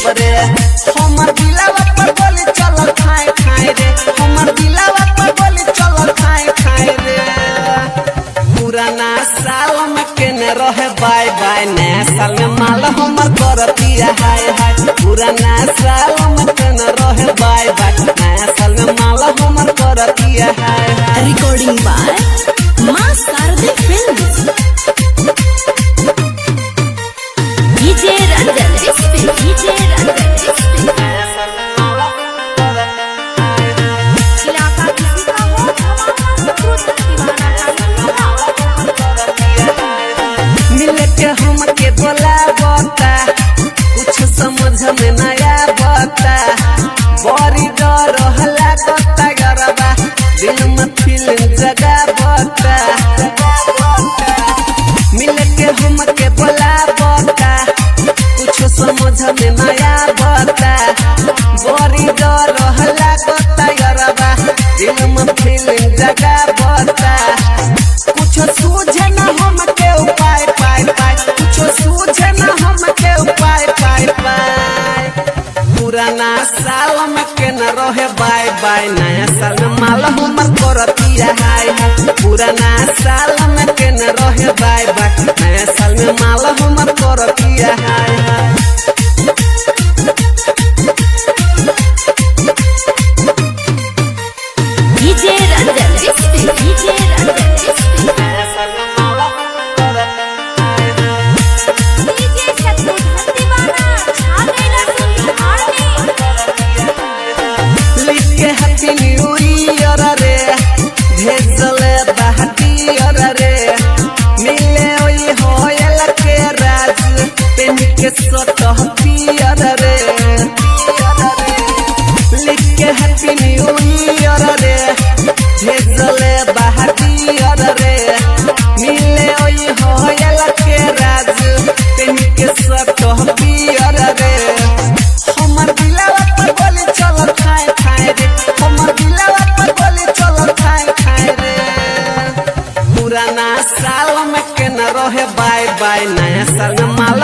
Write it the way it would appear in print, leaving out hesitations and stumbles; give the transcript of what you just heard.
चुप रे। हमर दिलवा पर गोली चलल खाए खाए रे, हमर दिलवा पर गोली चलल खाए खाए रे। पुराना साल में केने रहे बाय बाय, नया साल में माल हमर करतिया हाय हाय। पुराना साल में केने रहे बाय बाय, नया साल में माल हमर करतिया हाय हाय। रिकॉर्डिंग बाय मां Sharde films. DJ Ranjan DJ Ranjan इलाका किसी का हो दीवाना मिले के हमके बोलावता, कुछ समझ में नया बता। बड़ी डर लागता गरबा, दिल में फीलिंग जगावता। मिले के हमके बोलावता, कुछ समझ में नया बता। बड़ी डर लागता गरबा, दिल में फीलिंग जगावता। कुछ सूझे न हमके उपाय पाय पाय, कुछ सूझे न हमके उपाय पाय पाय। पुराना साल में के न रहे बाय बाय, नया साल में माल हमर करतिया हाय हाय। पुराना साल में के न रहे बाय बाय, नया साल में माल हमर करतिया हाय हाय। DJ Ranjan DJ Ranjan happy new year रे, भेजले बहतियर रे। मिले ओई होयल के राज, पेन के सटह पियर रे। लिख के हैप्पी न्यू ईयर रे, भेजले बहतियर रे। मिले ओई होयल के राज, पेन के सटह पियर रे। हमर दिलवा पर गोली चलल खाए खाए रे, हमर दिलवा पर गोली चलल खाए खाए रे। पुराना साल में के न रहे बाय बाय, नया साल में माल